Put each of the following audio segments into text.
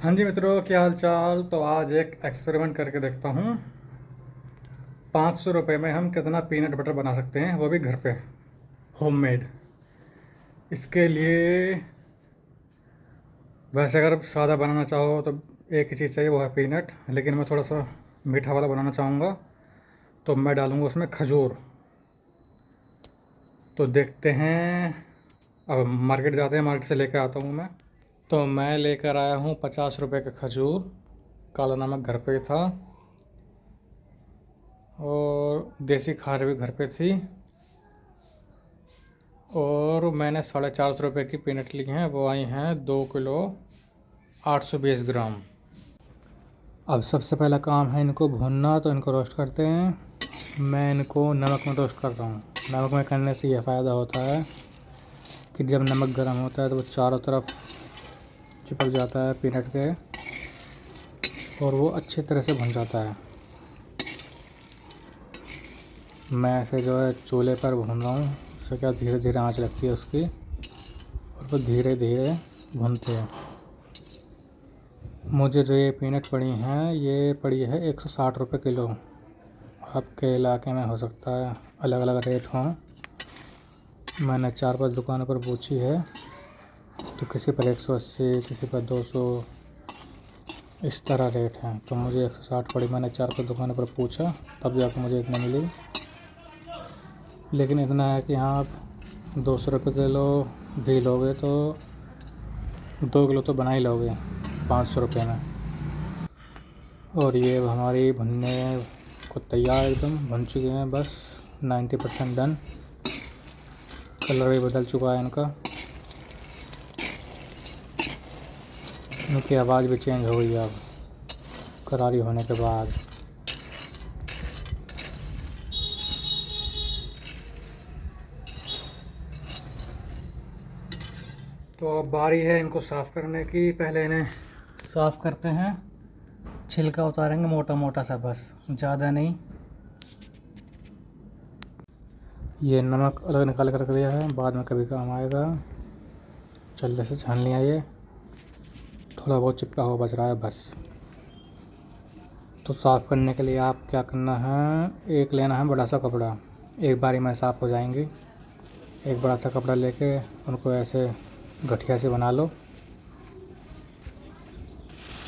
हाँ जी मित्रों, क्या हाल चाल। तो आज एक एक्सपेरिमेंट करके देखता हूँ। 500 रुपये में हम कितना पीनट बटर बना सकते हैं, वो भी घर पे, होममेड। इसके लिए वैसे अगर सादा बनाना चाहो तो एक ही चीज़ चाहिए, वो है पीनट। लेकिन मैं थोड़ा सा मीठा वाला बनाना चाहूँगा, तो मैं डालूँगा उसमें खजूर। तो देखते हैं, अब मार्केट जाते हैं, मार्केट से लेकर आता हूँ मैं। तो मैं लेकर आया हूँ 50 रुपये का खजूर। काला नमक घर पे ही था, और देसी खार भी घर पे थी। और मैंने 450 रुपये की पीनट ली हैं, वो आई हैं 2 किलो 820 ग्राम। अब सबसे पहला काम है इनको भूनना, तो इनको रोस्ट करते हैं। मैं इनको नमक में रोस्ट कर रहा हूँ। नमक में करने से यह फ़ायदा होता है कि जब नमक गर्म होता है तो वो चारों तरफ चिपक जाता है पीनट के, और वो अच्छी तरह से भुन जाता है। मैं ऐसे जो है चूल्हे पर भून रहा हूँ, उससे क्या धीरे धीरे आंच लगती है उसकी, और वो धीरे धीरे भूनते हैं। मुझे जो ये पीनट पड़ी हैं, ये पड़ी है 160 रुपये किलो। आपके इलाके में हो सकता है अलग अलग रेट हों। मैंने 4-5 दुकानों पर पूछी है, तो किसी पर 180, किसी पर 200, इस तरह रेट हैं। तो मुझे 160 पड़ी। मैंने 4-5 दुकानों पर पूछा, तब जाकर मुझे इतनी मिली। लेकिन इतना है कि हाँ, आप 200 रुपये किलो भी लोगे तो 2 किलो तो बना ही लोगे 500 रुपये में। और ये हमारी भुनने को तैयार, एकदम भुन चुके हैं, बस 90% डन। कलर भी बदल चुका है इनका, इनकी आवाज़ भी चेंज हो गई है अब करारी होने के बाद। तो अब बारी है इनको साफ़ करने की। पहले इन्हें साफ़ करते हैं, छिलका उतारेंगे मोटा मोटा सा, बस ज़्यादा नहीं। ये नमक अलग निकाल कर रख दिया है, बाद में कभी काम आएगा। चल्ले से छान लिया, ये थोड़ा बहुत चिपका हुआ बच रहा है बस। तो साफ़ करने के लिए आप क्या करना है, एक लेना है बड़ा सा कपड़ा, एक बारी में साफ़ हो जाएंगी। एक बड़ा सा कपड़ा लेके उनको ऐसे गठिया से बना लो,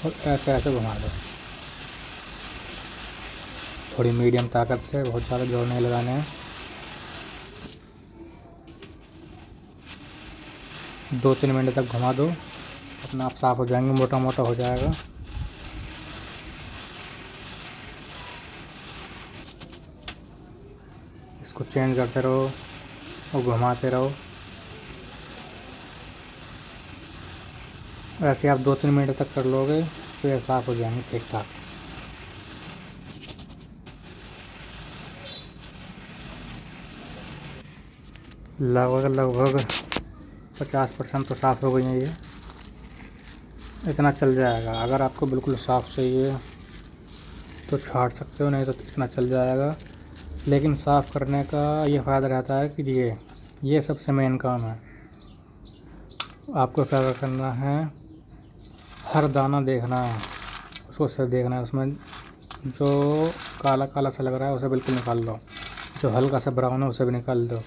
और ऐसे ऐसे घुमा दो, थोड़ी मीडियम ताकत से, बहुत ज़्यादा जोर नहीं लगाने हैं। 2-3 मिनट तक घुमा दो, अपना आप साफ़ हो जाएंगे, मोटा मोटा हो जाएगा। इसको चेंज करते रहो और घुमाते रहो। ऐसे आप 2-3 मिनट तक कर लोगे तो ये साफ़ हो जाएंगे ठीक ठाक। लगभग 50% तो साफ़ हो गई हैं ये। इतना चल जाएगा। अगर आपको बिल्कुल साफ़ चाहिए तो छाट सकते हो, नहीं तो इतना चल जाएगा। लेकिन साफ़ करने का ये फ़ायदा रहता है कि ये सबसे मेन काम है। आपको क्या करना है, हर दाना देखना है, उसको सिर्फ देखना है। उसमें जो काला काला सा लग रहा है उसे बिल्कुल निकाल लो, जो हल्का सा ब्राउन है उसे भी निकाल दो,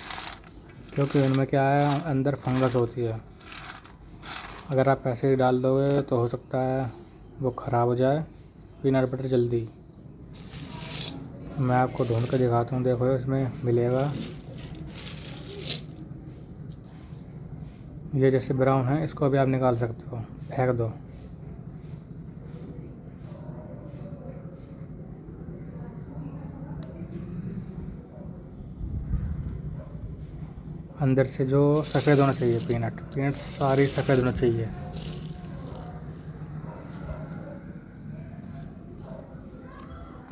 क्योंकि उनमें क्या है, अंदर फंगस होती है। अगर आप ऐसे ही डाल दोगे तो हो सकता है वो ख़राब हो जाए पीनट बटर जल्दी। मैं आपको ढूंढ कर दिखाता हूँ, देखो इसमें मिलेगा। ये जैसे ब्राउन है, इसको भी आप निकाल सकते हो, फेंक दो। अंदर से जो सफ़ेद होना चाहिए, पीनट सारी सफ़ेद होना चाहिए।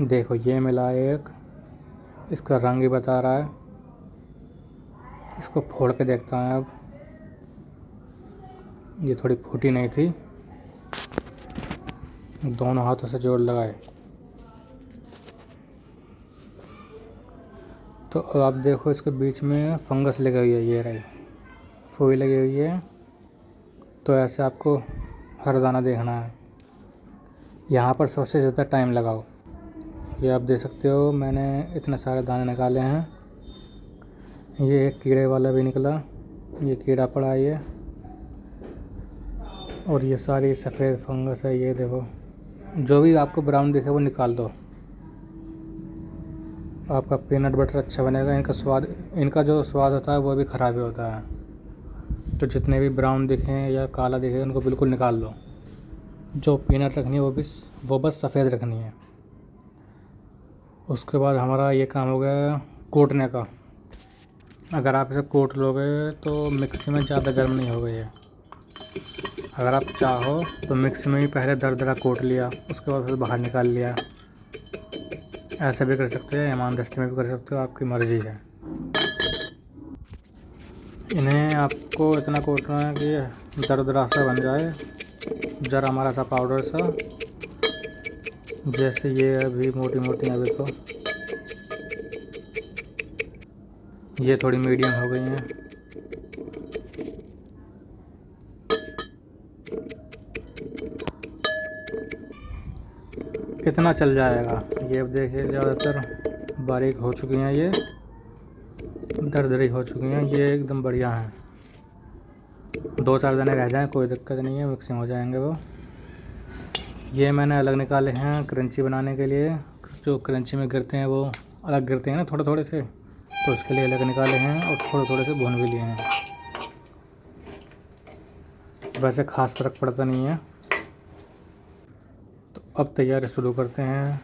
देखो ये मिला एक, इसका रंग ही बता रहा है। इसको फोड़ के देखता हूँ अब। ये थोड़ी फूटी नहीं थी, दोनों हाथों से जोर लगाए। तो अब आप देखो इसके बीच में फंगस लगी हुई है, ये रही फूई लगी हुई है। तो ऐसे आपको हर दाना देखना है। यहाँ पर सबसे ज़्यादा टाइम लगाओ। ये आप देख सकते हो मैंने इतने सारे दाने निकाले हैं। ये एक कीड़े वाला भी निकला, ये कीड़ा पड़ा है ये, और ये सारी सफ़ेद फंगस है। ये देखो, जो भी आपको ब्राउन दिखे वो निकाल दो। आपका पीनट बटर अच्छा बनेगा। इनका जो स्वाद होता है वो भी ख़राब ही होता है। तो जितने भी ब्राउन दिखें या काला दिखे उनको बिल्कुल निकाल दो। जो पीनट रखनी है वो बस सफ़ेद रखनी है। उसके बाद हमारा ये काम हो गया कूटने का। अगर आप इसे कूट लोगे तो मिक्सी में ज़्यादा गर्म नहीं होगा ये। अगर आप चाहो तो मिक्सी में ही पहले दरदरा कूट लिया, उसके बाद फिर बाहर निकाल लिया। ऐसे भी कर सकते हो, ईमानदस्ती में भी कर सकते हो, आपकी मर्ज़ी है। इन्हें आपको इतना कूटना है कि दरदरा सा बन जाए, ज़रा हमारा सा पाउडर सा। जैसे ये अभी मोटी मोटी, अभी तो ये थोड़ी मीडियम हो गई हैं। इतना चल जाएगा। ये अब देखिए ज़्यादातर बारीक हो चुकी हैं, ये दरदरी हो चुकी हैं, ये एकदम बढ़िया हैं। 2-4 दाने रह जाएं कोई दिक्कत नहीं है, मिक्सिंग हो जाएंगे वो। ये मैंने अलग निकाले हैं क्रंची बनाने के लिए। जो क्रंची में गिरते हैं वो अलग गिरते हैं ना थोड़े थोड़े से, तो उसके लिए अलग निकाले हैं और थोड़े थोड़े से भून भी लिए हैं। वैसे ख़ास फ़र्क पड़ता नहीं है। तो अब तैयारी शुरू करते हैं।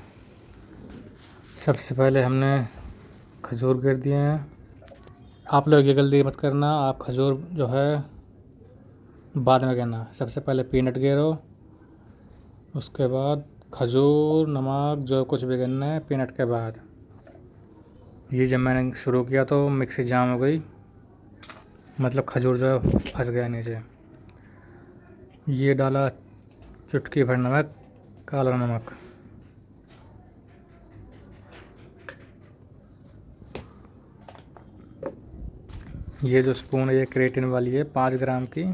सबसे पहले हमने खजूर गिर दिए हैं। आप लोग ये गलती मत करना, आप खजूर जो है बाद में गिरना। सबसे पहले पीनट गिरो, उसके बाद खजूर, नमक, जो कुछ भी गिरना है पीनट के बाद। ये जब मैंने शुरू किया तो मिक्सी जाम हो गई, मतलब खजूर जो है फंस गया नीचे। ये डाला चुटकी भर नमक, काला नमक। ये जो स्पून है ये क्रेटिन वाली है 5 ग्राम की।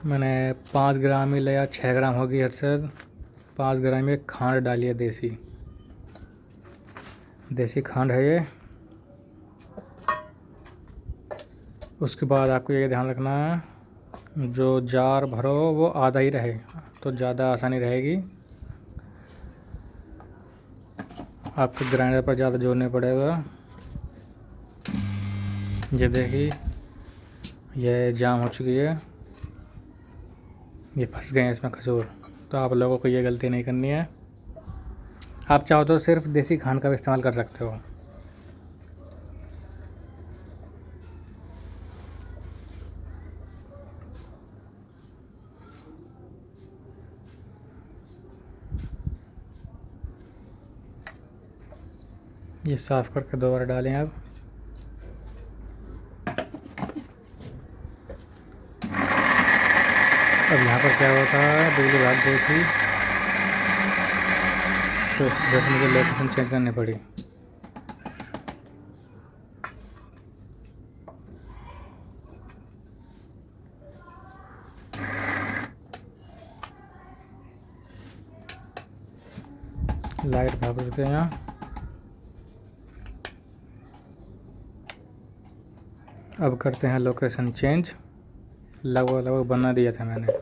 मैंने 5 ग्राम ही लिया, 6 ग्राम होगी हद से। 5 ग्राम ये खांड डाली है, देसी खांड है ये। उसके बाद आपको ये ध्यान रखना है जो जार भरो वो आधा ही रहे तो ज़्यादा आसानी रहेगी। आपको ग्राइंडर पर ज़्यादा जोड़ने पड़ेगा। ये देखिए ये जाम हो चुकी है, ये फंस गए हैं इसमें खजूर। तो आप लोगों को ये गलती नहीं करनी है। आप चाहो तो सिर्फ देसी खांड का भी इस्तेमाल कर सकते हो। ये साफ़ करके दोबारा डालें अब। अब यहाँ पर क्या होता है, बिजली भाग गई थी तो इस वजह से मुझे लोकेशन चेंज करनी पड़ी। लाइट भाग चुके हैं यहाँ। अब करते हैं लोकेशन चेंज। लगभग बना दिया था मैंने।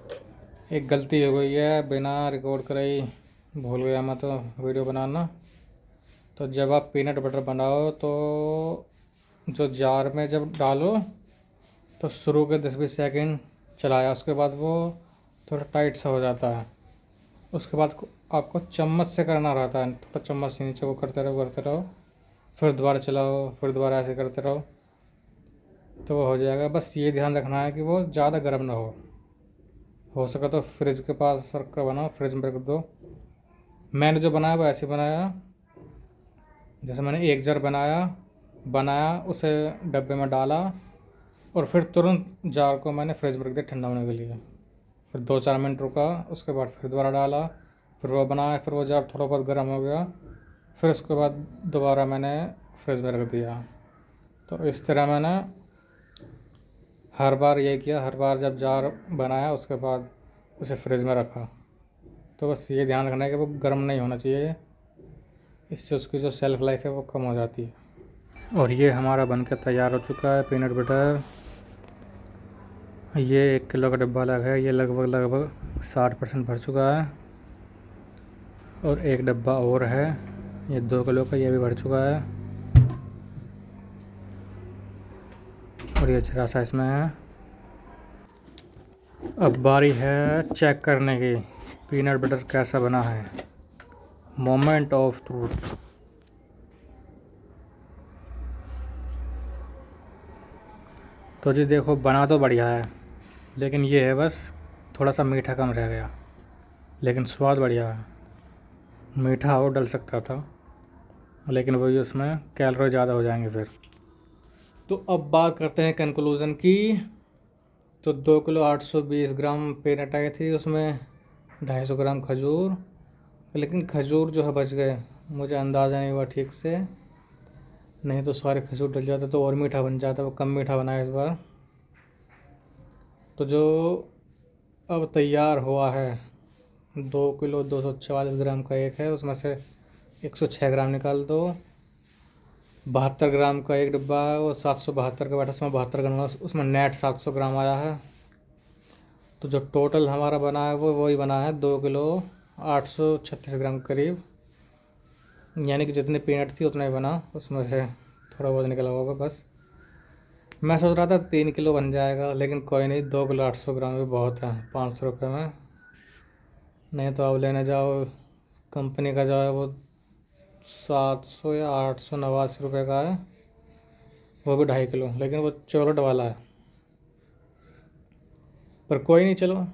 एक गलती हो गई है, बिना रिकॉर्ड करे ही भूल गया मैं तो वीडियो बनाना। तो जब आप पीनट बटर बनाओ तो जो जार में जब डालो तो शुरू के 10-20 सेकंड चलाया, उसके बाद वो थोड़ा टाइट सा हो जाता है। उसके बाद आपको चम्मच से करना रहता है, थोड़ा चम्मच से नीचे वो करते रहो, फिर दोबारा चलाओ, फिर दोबारा ऐसे करते रहो तो वो हो जाएगा। बस ये ध्यान रखना है कि वो ज़्यादा गर्म ना हो सके तो फ्रिज के पास रख कर बनाओ, फ्रिज में रख दो। मैंने जो बनाया वो ऐसे बनाया, जैसे मैंने एक जार बनाया उसे डब्बे में डाला और फिर तुरंत जार को मैंने फ्रिज में रख दिया ठंडा होने के लिए। फिर 2-4 मिनट रुका, उसके बाद फिर दोबारा डाला, फिर वो बनाया, फिर वो जार थोड़ा बहुत गर्म हो गया, फिर उसके बाद दोबारा मैंने फ्रिज में रख दिया। तो इस तरह मैंने हर बार ये किया, हर बार जब जार बनाया उसके बाद उसे फ्रिज में रखा। तो बस ये ध्यान रखना है कि वो गर्म नहीं होना चाहिए, इससे उसकी जो सेल्फ़ लाइफ है वो कम हो जाती है। और ये हमारा बनकर तैयार हो चुका है पीनट बटर। ये 1 किलो का डब्बा अलग है, ये लगभग 60% भर चुका है। और एक डब्बा और है, ये 2 किलो का, ये भी भर चुका है। और ये जरा सा इसमें है। अब बारी है चेक करने की पीनट बटर कैसा बना है। Moment of truth. तो जी देखो, बना तो बढ़िया है, लेकिन ये है बस थोड़ा सा मीठा कम रह गया, लेकिन स्वाद बढ़िया है। मीठा और डल सकता था, लेकिन वही उसमें कैलोरी ज़्यादा हो जाएंगे फिर। तो अब बात करते हैं कंक्लूज़न की। तो 2 किलो 820 ग्राम पीनट आई थी, उसमें 250 ग्राम खजूर, लेकिन खजूर जो है बच गए, मुझे अंदाज़ा नहीं हुआ ठीक से, नहीं तो सारे खजूर डल जाते तो और मीठा बन जाता। वो कम मीठा बनाया इस बार। तो जो अब तैयार हुआ है 2 किलो 244 ग्राम का एक है, उसमें से 106 ग्राम निकाल दो। 72 ग्राम का एक डिब्बा है, वो 772 का बैठा, उसमें 72 ग्राम, उसमें नेट 700 ग्राम आया है। तो जो टोटल हमारा बना है वो वही बना है 2 किलो 836 ग्राम करीब, यानी कि जितनी पीनट थी उतना ही बना, उसमें से थोड़ा बहुत निकला होगा बस। मैं सोच रहा था 3 किलो बन जाएगा, लेकिन कोई नहीं, 2 किलो 800 ग्राम भी बहुत है 500 रुपये में। नहीं तो अब लेने जाओ, कंपनी का जो है वो 700 या 889 रुपये का है, वो भी 2.5 किलो, लेकिन वो चॉकलेट वाला है। पर कोई नहीं, चलो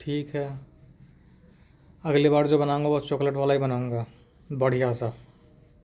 ठीक है, अगली बार जो बनाऊंगा वो चॉकलेट वाला ही बनाऊंगा, बढ़िया सा।